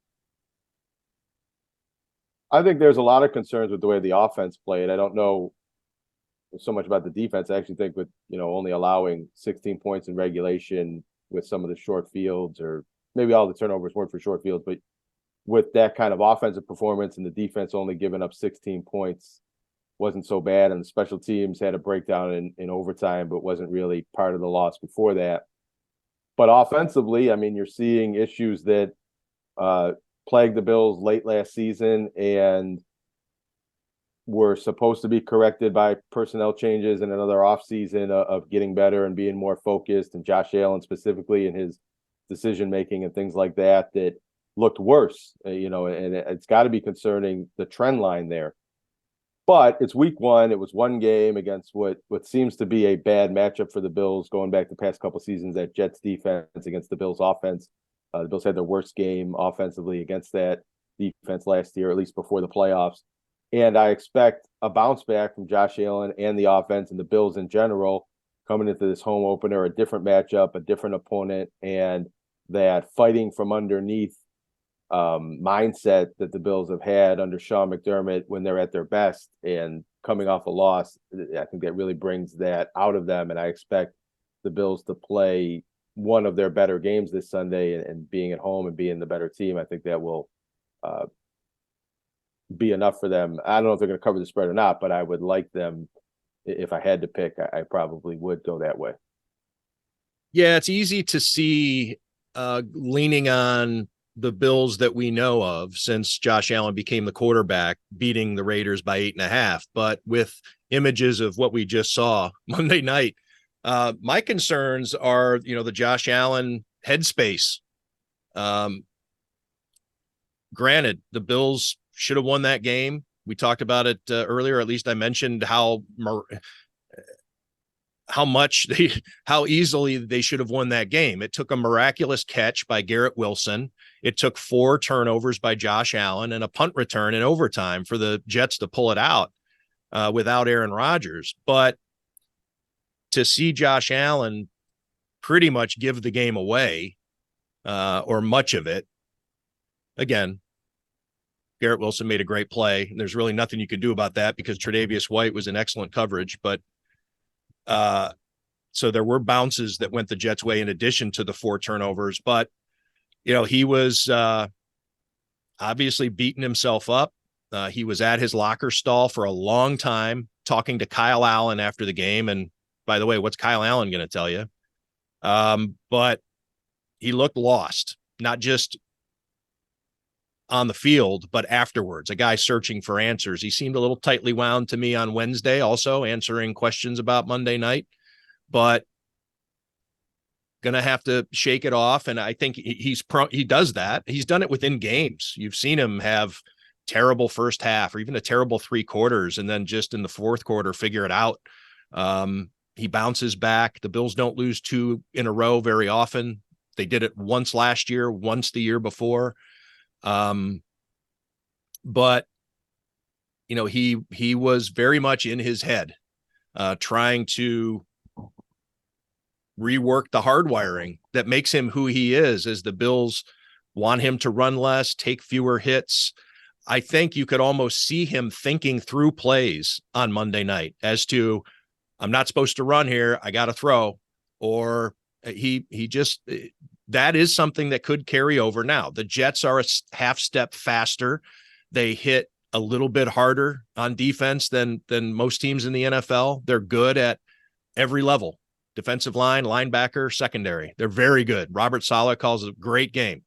I think there's a lot of concerns with the way the offense played. I don't know so much about the defense. I actually think with, you know, only allowing 16 points in regulation with some of the short fields, or maybe all the turnovers weren't for short fields, but with that kind of offensive performance and the defense only giving up 16 points, wasn't so bad. And the special teams had a breakdown in overtime, but wasn't really part of the loss before that. But offensively, I mean, you're seeing issues that plagued the Bills late last season and were supposed to be corrected by personnel changes and another offseason of getting better and being more focused, and Josh Allen specifically in his decision making and things like that looked worse, you know, and it's got to be concerning, the trend line there. But it's week 1. It was one game against what seems to be a bad matchup for the Bills going back the past couple seasons, that Jets defense against the Bills offense. The Bills had their worst game offensively against that defense last year, at least before the playoffs. And I expect a bounce back from Josh Allen and the offense and the Bills in general coming into this home opener, a different matchup, a different opponent, and that fighting from underneath mindset that the Bills have had under Sean McDermott when they're at their best and coming off a loss. I think that really brings that out of them, and I expect the Bills to play one of their better games this Sunday, and being at home and being the better team, I think that will be enough for them. I don't know if they're going to cover the spread or not, but I would like them. If I had to pick, I probably would go that way. Yeah, it's easy to see leaning on the Bills that we know of since Josh Allen became the quarterback, beating the Raiders by 8.5. But with images of what we just saw Monday night, my concerns are, the Josh Allen headspace. Granted, the Bills should have won that game. We talked about it earlier. At least I mentioned how easily they should have won that game. It took a miraculous catch by Garrett Wilson. It took 4 turnovers by Josh Allen and a punt return in overtime for the Jets to pull it out without Aaron Rodgers. But to see Josh Allen pretty much give the game away, or much of it, again, Garrett Wilson made a great play. And there's really nothing you could do about that because Tre'Davious White was in excellent coverage. But so there were bounces that went the Jets' way in addition to the 4 turnovers. But, he was obviously beating himself up. He was at his locker stall for a long time talking to Kyle Allen after the game. And by the way, what's Kyle Allen going to tell you? But he looked lost, not just on the field, but afterwards, a guy searching for answers. He seemed a little tightly wound to me on Wednesday, also answering questions about Monday night, but going to have to shake it off. And I think he does that. He's done it within games. You've seen him have terrible first half or even a terrible 3 quarters. And then just in the 4th quarter, figure it out. He bounces back. The Bills don't lose 2 in a row very often. They did it once last year, once the year before. But he was very much in his head, trying to rework the hardwiring that makes him who he is, as the Bills want him to run less, take fewer hits. I think you could almost see him thinking through plays on Monday night as to, I'm not supposed to run here, I got to throw. Or he just, that is something that could carry over. Now, the Jets are a half step faster. They hit a little bit harder on defense than most teams in the NFL. They're good at every level: defensive line, linebacker, secondary. They're very good. Robert Saleh calls it a great game.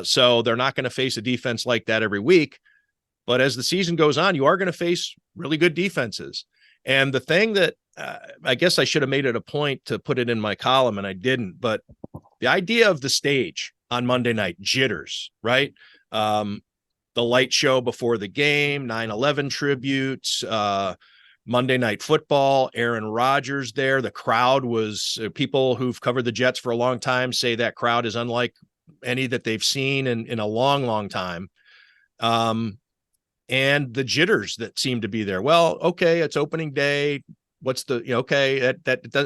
So they're not going to face a defense like that every week. But as the season goes on, you are going to face really good defenses. And the thing that I guess I should have made it a point to put it in my column, and I didn't, but the idea of the stage on Monday night, jitters, right? The light show before the game, 9/11 tributes, Monday Night Football, Aaron Rodgers there. The crowd was, people who've covered the Jets for a long time say that crowd is unlike any that they've seen in a long, long time. And the jitters that seem to be there. Well, okay, it's opening day. What's the, okay,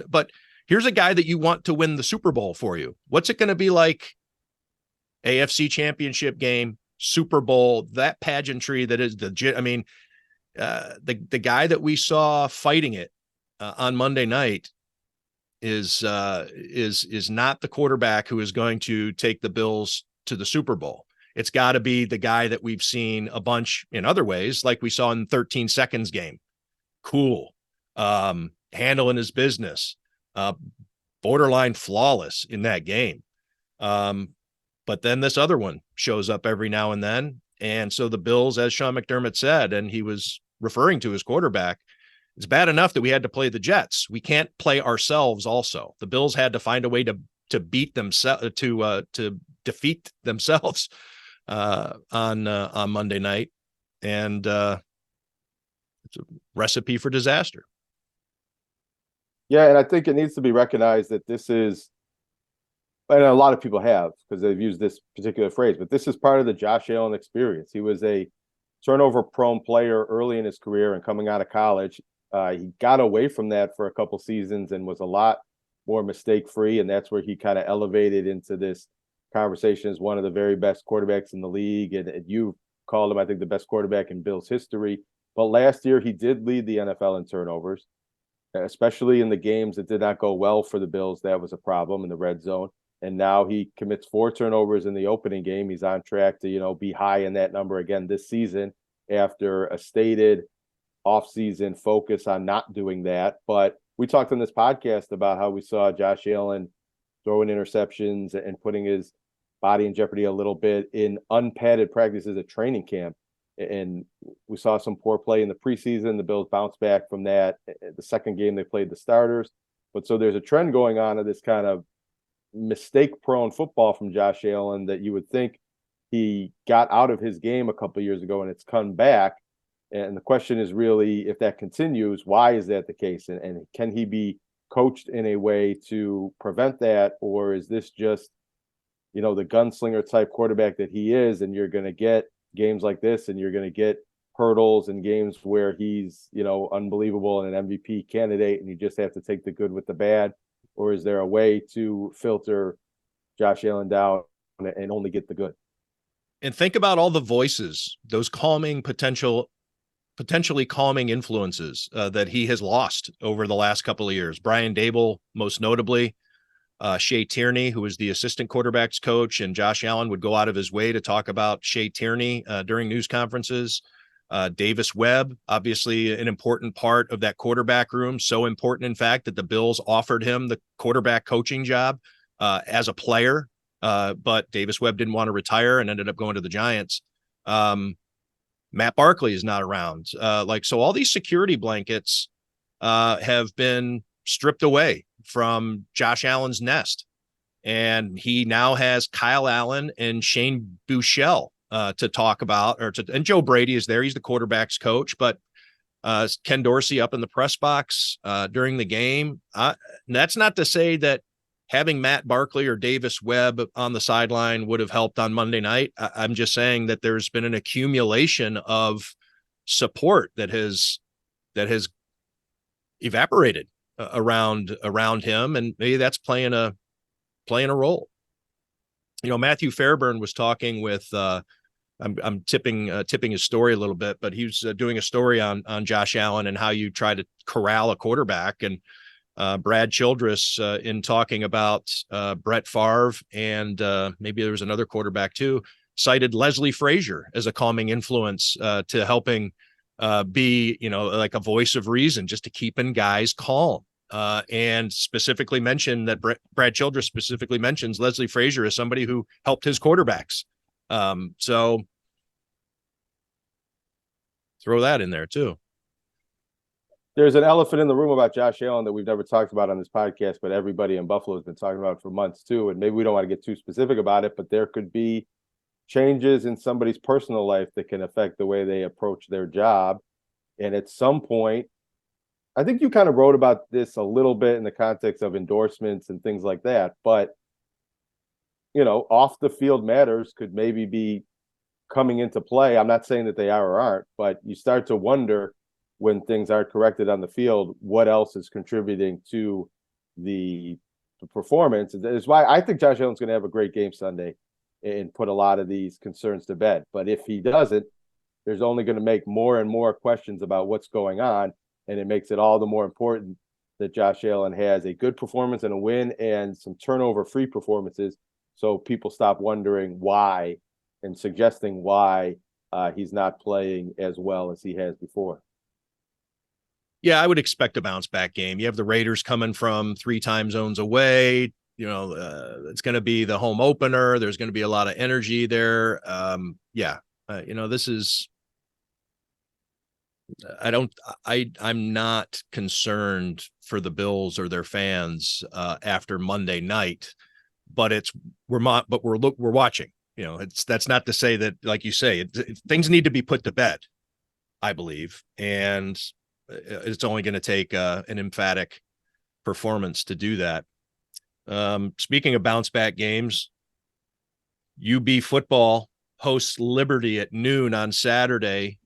but here's a guy that you want to win the Super Bowl for you. What's it going to be like? AFC Championship game, Super Bowl, that pageantry that is the guy that we saw fighting it on Monday night is not the quarterback who is going to take the Bills to the Super Bowl. It's got to be the guy that we've seen a bunch in other ways, like we saw in 13 seconds game. Cool. Handling his business, borderline flawless in that game. But then this other one shows up every now and then. And so the Bills, as Sean McDermott said, and he was referring to his quarterback, it's bad enough that we had to play the Jets. We can't play ourselves also. The Bills had to find a way to beat themselves, to defeat themselves on Monday night. And it's a recipe for disaster. Yeah, and I think it needs to be recognized that this is, and a lot of people have, because they've used this particular phrase, but this is part of the Josh Allen experience. He was a turnover-prone player early in his career, and coming out of college, he got away from that for a couple seasons and was a lot more mistake-free, and that's where he kind of elevated into this conversation as one of the very best quarterbacks in the league, and you called him, I think, the best quarterback in Bills history. But last year, he did lead the NFL in turnovers. especially in the games that did not go well for the Bills. That was a problem in the red zone. And now he commits 4 turnovers in the opening game. He's on track to, be high in that number again this season after a stated offseason focus on not doing that. But we talked on this podcast about how we saw Josh Allen throwing interceptions and putting his body in jeopardy a little bit in unpadded practices at training camp. And we saw some poor play in the preseason. The Bills bounced back from that. The second game, they played the starters. But so there's a trend going on of this kind of mistake-prone football from Josh Allen that you would think he got out of his game a couple of years ago, and it's come back. And the question is really, if that continues, why is that the case? And can he be coached in a way to prevent that? Or is this just, the gunslinger type quarterback that he is, and you're going to get games like this, and you're going to get hurdles and games where he's, unbelievable and an MVP candidate, and you just have to take the good with the bad? Or is there a way to filter Josh Allen down and only get the good? And think about all the voices, those potentially calming influences that he has lost over the last couple of years. Brian Dable, most notably, Shea Tierney, who was the assistant quarterbacks coach, and Josh Allen would go out of his way to talk about Shea Tierney during news conferences. Davis Webb, obviously an important part of that quarterback room. So important, in fact, that the Bills offered him the quarterback coaching job as a player. But Davis Webb didn't want to retire and ended up going to the Giants. Matt Barkley is not around. So all these security blankets have been stripped away from Josh Allen's nest. And he now has Kyle Allen and Shane Buechele to talk about, and Joe Brady is there. He's the quarterback's coach, but Ken Dorsey up in the press box during the game. That's not to say that having Matt Barkley or Davis Webb on the sideline would have helped on Monday night. I'm just saying that there's been an accumulation of support that has evaporated around him, and maybe that's playing a role. Matthew Fairburn was talking with I'm tipping his story a little bit, but he was doing a story on Josh Allen and how you try to corral a quarterback. And Brad Childress in talking about Brett Favre and maybe there was another quarterback too, cited Leslie Frazier as a calming influence to helping be, like a voice of reason, just to keeping guys calm. And specifically mentioned that Brad Childress specifically mentions Leslie Frazier as somebody who helped his quarterbacks. So throw that in there too. There's an elephant in the room about Josh Allen that we've never talked about on this podcast, but everybody in Buffalo has been talking about it for months too. And maybe we don't want to get too specific about it, but there could be changes in somebody's personal life that can affect the way they approach their job. And at some point, I think you kind of wrote about this a little bit in the context of endorsements and things like that, but off the field matters could maybe be coming into play. I'm not saying that they are or aren't, but you start to wonder when things aren't corrected on the field, what else is contributing to the performance. That's why I think Josh Allen's going to have a great game Sunday and put a lot of these concerns to bed. But if he doesn't, there's only going to make more and more questions about what's going on. And it makes it all the more important that Josh Allen has a good performance and a win and some turnover-free performances, so people stop wondering why and suggesting why he's not playing as well as he has before. Yeah, I would expect a bounce back game. You have the Raiders coming from 3 time zones away. It's going to be the home opener. There's going to be a lot of energy there. This is, I'm not concerned for the Bills or their fans after Monday night, but we're watching. That's not to say that, like you say, things need to be put to bed, I believe, and it's only going to take an emphatic performance to do that. Speaking of bounce back games, UB football hosts Liberty at noon on Saturday.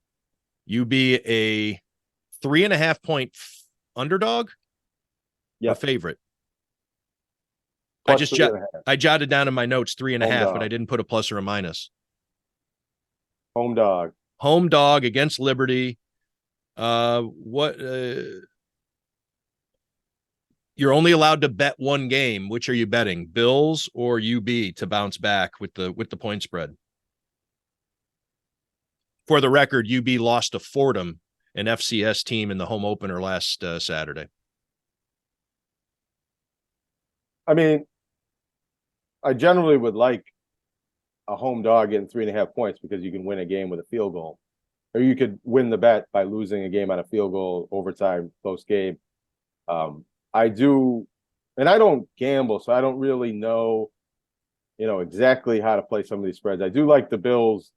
UB a 3.5 point underdog, or favorite. I jotted down in my notes 3.5, but I didn't put a plus or a minus. Home dog against Liberty. You're only allowed to bet one game. Which are you betting, Bills or UB, to bounce back with the point spread? For the record, UB lost to Fordham, an FCS team, in the home opener last Saturday. I mean, I generally would like a home dog getting 3.5 points because you can win a game with a field goal, or you could win the bet by losing a game on a field goal, overtime, close game. I do, and I don't gamble, so I don't really know, exactly how to play some of these spreads. I do like the Bills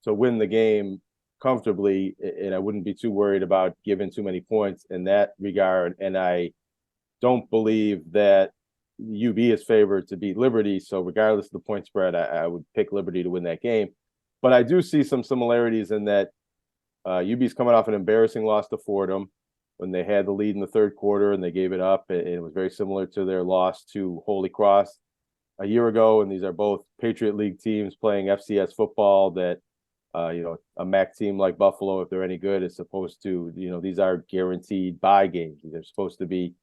to win the game comfortably, and I wouldn't be too worried about giving too many points in that regard. And I don't believe that UB is favored to beat Liberty. So regardless of the point spread, I would pick Liberty to win that game. But I do see some similarities in that UB's coming off an embarrassing loss to Fordham when they had the lead in the third quarter and they gave it up. And it was very similar to their loss to Holy Cross a year ago. And these are both Patriot League teams playing FCS football that, a MAC team like Buffalo, if they're any good, is supposed to, these are guaranteed bye games. They're supposed to be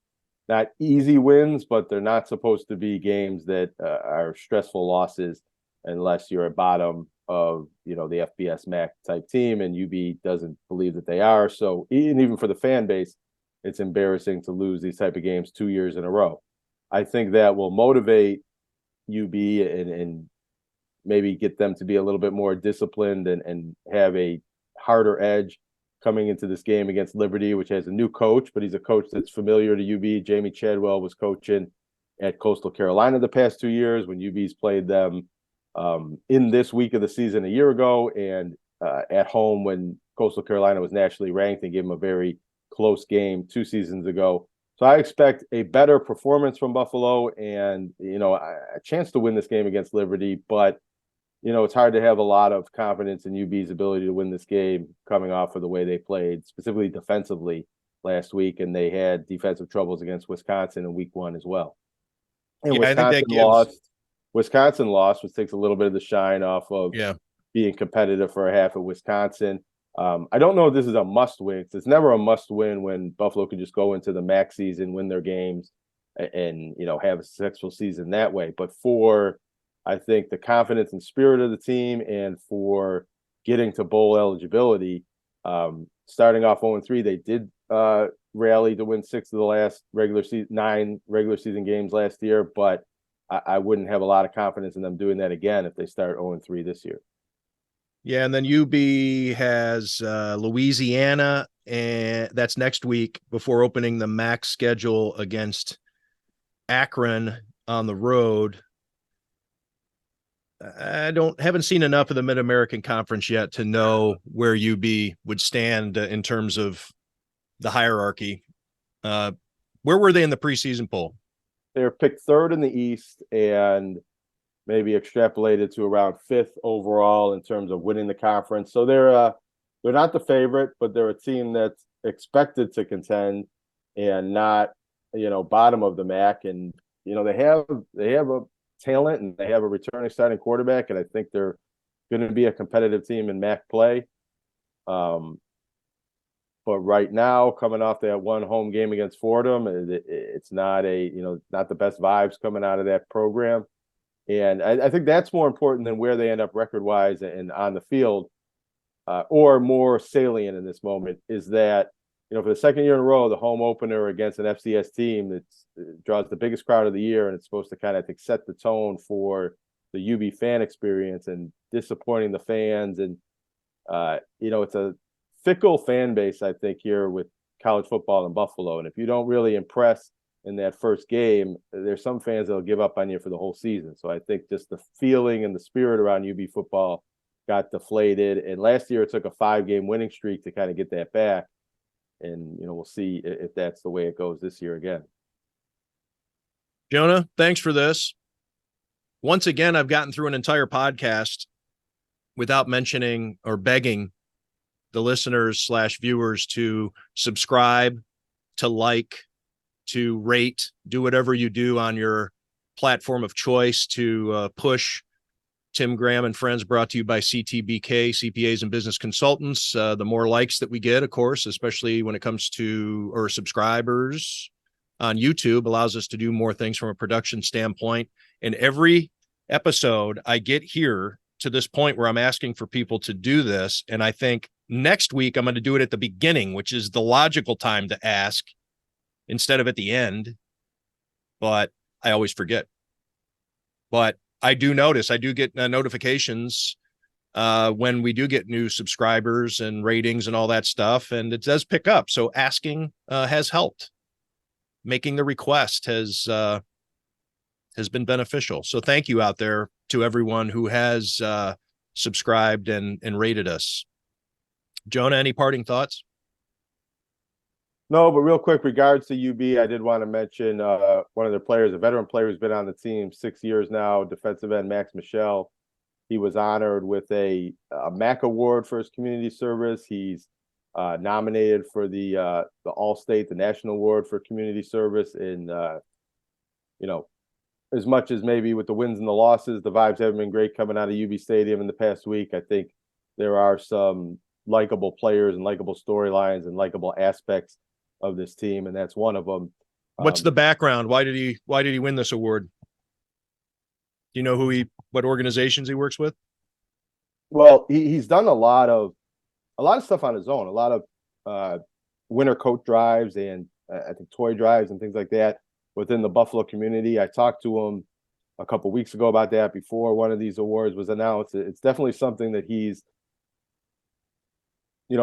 not easy wins, but they're not supposed to be games that are stressful losses unless you're a bottom of, the FBS MAC type team, and UB doesn't believe that they are. So even for the fan base, it's embarrassing to lose these type of games 2 years in a row. I think that will motivate UB and maybe get them to be a little bit more disciplined and have a harder edge coming into this game against Liberty, which has a new coach, but he's a coach that's familiar to UB. Jamie Chadwell was coaching at Coastal Carolina the past 2 years when UB's played them in this week of the season a year ago, and at home when Coastal Carolina was nationally ranked and gave them a very close game 2 seasons ago. So I expect a better performance from Buffalo and, a chance to win this game against Liberty, but it's hard to have a lot of confidence in UB's ability to win this game coming off of the way they played, specifically defensively last week. And they had defensive troubles against Wisconsin in week 1 as well. And yeah, Wisconsin lost, which takes a little bit of the shine off of being competitive for a half of Wisconsin. I don't know if this is a must win. It's never a must win when Buffalo can just go into the MAC season, win their games, and have a successful season that way. But for, I think, the confidence and spirit of the team and for getting to bowl eligibility, starting off 0-3, they did rally to win 6 of the last 9 regular season games last year, but I wouldn't have a lot of confidence in them doing that again if they start 0-3 this year. Yeah, and then UB has Louisiana, and that's next week before opening the MAC schedule against Akron on the road. I haven't seen enough of the Mid-American Conference yet to know where UB would stand in terms of the hierarchy. Where were they in the preseason poll? They were picked 3rd in the East and maybe extrapolated to around 5th overall in terms of winning the conference. So they're not the favorite, but they're a team that's expected to contend and not, bottom of the MAC. And, they have a talent and they have a returning starting quarterback, and I think they're going to be a competitive team in MAC play. But right now, coming off that one home game against Fordham, it's not not the best vibes coming out of that program. And I think that's more important than where they end up record-wise and on the field, or more salient in this moment, is that, for the second year in a row, the home opener against an FCS team that draws the biggest crowd of the year, and it's supposed to kind of, I think, set the tone for the UB fan experience and disappointing the fans. And, it's a fickle fan base, I think, here with college football in Buffalo. And if you don't really impress in that first game, there's some fans that'll give up on you for the whole season. So I think just the feeling and the spirit around UB football got deflated. And last year it took a 5-game winning streak to kind of get that back. And, we'll see if that's the way it goes this year again. Jonah, thanks for this. Once again, I've gotten through an entire podcast without mentioning or begging the listeners/viewers to subscribe, to like, to rate, do whatever you do on your platform of choice to push Tim Graham and Friends, brought to you by CTBK, CPAs and Business Consultants. The more likes that we get, of course, especially when it comes to our subscribers, on YouTube, allows us to do more things from a production standpoint. And every episode I get here to this point where I'm asking for people to do this. And I think next week I'm going to do it at the beginning, which is the logical time to ask instead of at the end. But I always forget. But I do notice, I do get notifications when we do get new subscribers and ratings and all that stuff, and it does pick up. So asking has helped. Making the request has been beneficial. So thank you out there to everyone who has subscribed and rated us. Jonah, any parting thoughts? No, but real quick, regards to UB, I did want to mention one of their players, a veteran player who's been on the team 6 years now, defensive end Max Michel. He was honored with a MAC award for his community service. He's nominated for the All-State, the National Award for Community Service. And, you know, as much as maybe with the wins and the losses, the vibes haven't been great coming out of UB Stadium in the past week. I think there are some likable players and likable storylines and likable aspects of this team, and that's one of them. What's the background? Why did he win this award? Do you know what organizations he works with? Well, he's done a lot of stuff on his own, a lot of winter coat drives and I think toy drives and things like that within the Buffalo community. I talked to him a couple of weeks ago about that before one of these awards was announced. It's definitely something that he's,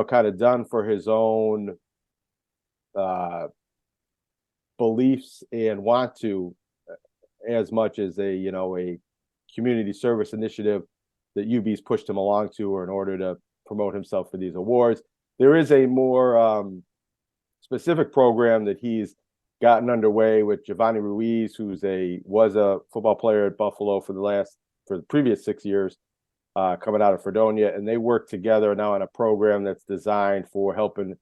kind of done for his own beliefs and want to, as much as a community service initiative that UB's pushed him along to, or in order to promote himself for these awards. There is a more specific program that he's gotten underway with Giovanni Ruiz, who's was a football player at Buffalo for the previous 6 years, coming out of Fredonia, and they work together now on a program that's designed for helping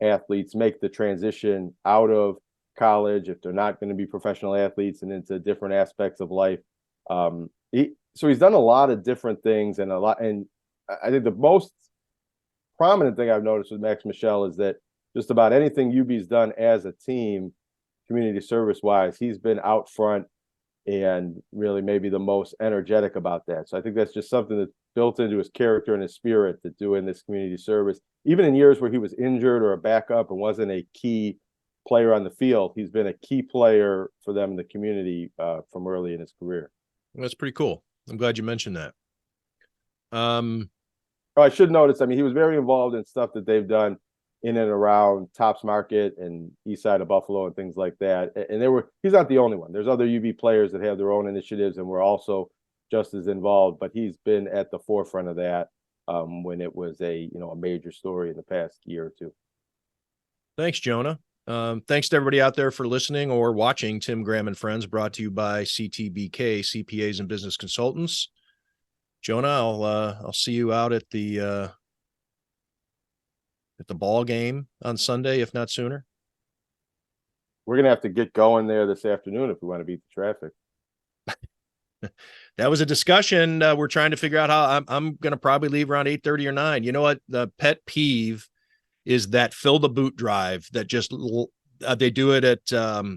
athletes make the transition out of college if they're not going to be professional athletes and into different aspects of life. So he's done a lot of different things, and I think the most prominent thing I've noticed with Max Michel is that just about anything UB's done as a team, community service wise, he's been out front and really maybe the most energetic about that. So I think that's just something that's built into his character and his spirit, that doing this community service, even in years where he was injured or a backup and wasn't a key player on the field, he's been a key player for them in the community from early in his career. That's pretty cool. I'm glad you mentioned that. I should notice, he was very involved in stuff that they've done in and around Tops Market and east side of Buffalo and things like that. And he's not the only one. There's other UB players that have their own initiatives and were also just as involved, but he's been at the forefront of that when it was a major story in the past year or two. Thanks, Jonah. Thanks to everybody out there for listening or watching Tim Graham and Friends, brought to you by CTBK, CPAs and Business Consultants. Jonah, I'll see you out at the ball game on Sunday, if not sooner. We're gonna have to get going there this afternoon if we want to beat the traffic. That was a discussion. We're trying to figure out how. I'm gonna probably leave around 8:30 or 9. You know what? The pet peeve is that fill the boot drive that just they do it at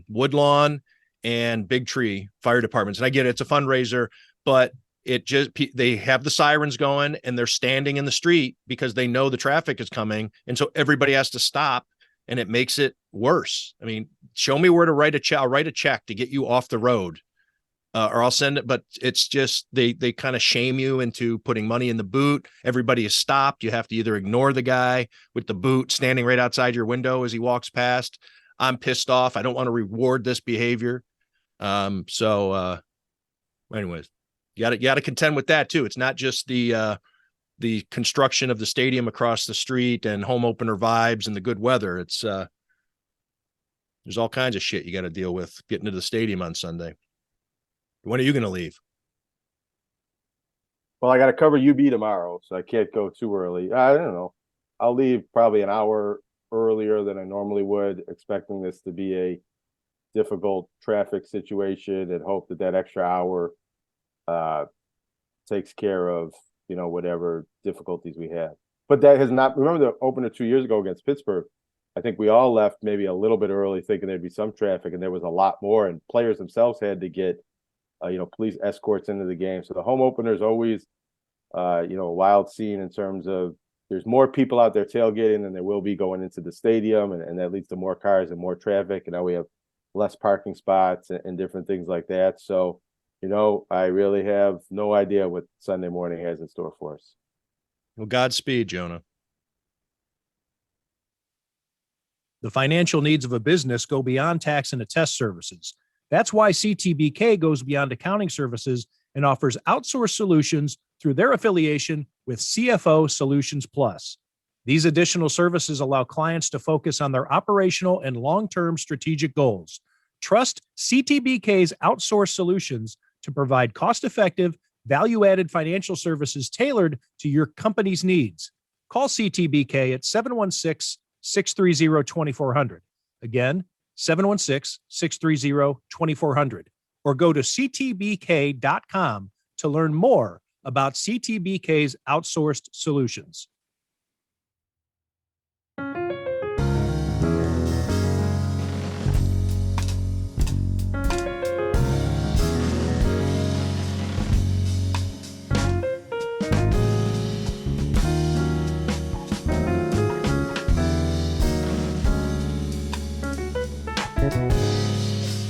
Woodlawn and Big Tree fire departments. And I get it, it's a fundraiser, but they have the sirens going and they're standing in the street because they know the traffic is coming. And so everybody has to stop, and it makes it worse. Show me where to write a check. I'll write a check to get you off the road, or I'll send it. But it's just, they kind of shame you into putting money in the boot. Everybody is stopped. You have to either ignore the guy with the boot standing right outside your window as he walks past. I'm pissed off. I don't want to reward this behavior. Anyways, you got to contend with that too. It's not just the construction of the stadium across the street and home opener vibes and the good weather. It's there's all kinds of shit you got to deal with getting to the stadium on Sunday. When are you going to leave? Well, I got to cover UB tomorrow, so I can't go too early. I don't know. I'll leave probably an hour earlier than I normally would, expecting this to be a difficult traffic situation, and hope that extra hour takes care of whatever difficulties we have. But that has not. Remember the opener 2 years ago against Pittsburgh, I think we all left maybe a little bit early thinking there'd be some traffic, and there was a lot more, and players themselves had to get, police escorts into the game. So the home opener is always, a wild scene in terms of there's more people out there tailgating than there will be going into the stadium, and that leads to more cars and more traffic. And now we have less parking spots and different things like that. So, I really have no idea what Sunday morning has in store for us. Well, Godspeed, Jonah. The financial needs of a business go beyond tax and attest services. That's why CTBK goes beyond accounting services and offers outsourced solutions through their affiliation with CFO Solutions Plus. These additional services allow clients to focus on their operational and long-term strategic goals. Trust CTBK's outsourced solutions to provide cost-effective, value-added financial services tailored to your company's needs. Call CTBK at 716-630-2400. Again, 716-630-2400. Or go to ctbk.com to learn more about CTBK's outsourced solutions.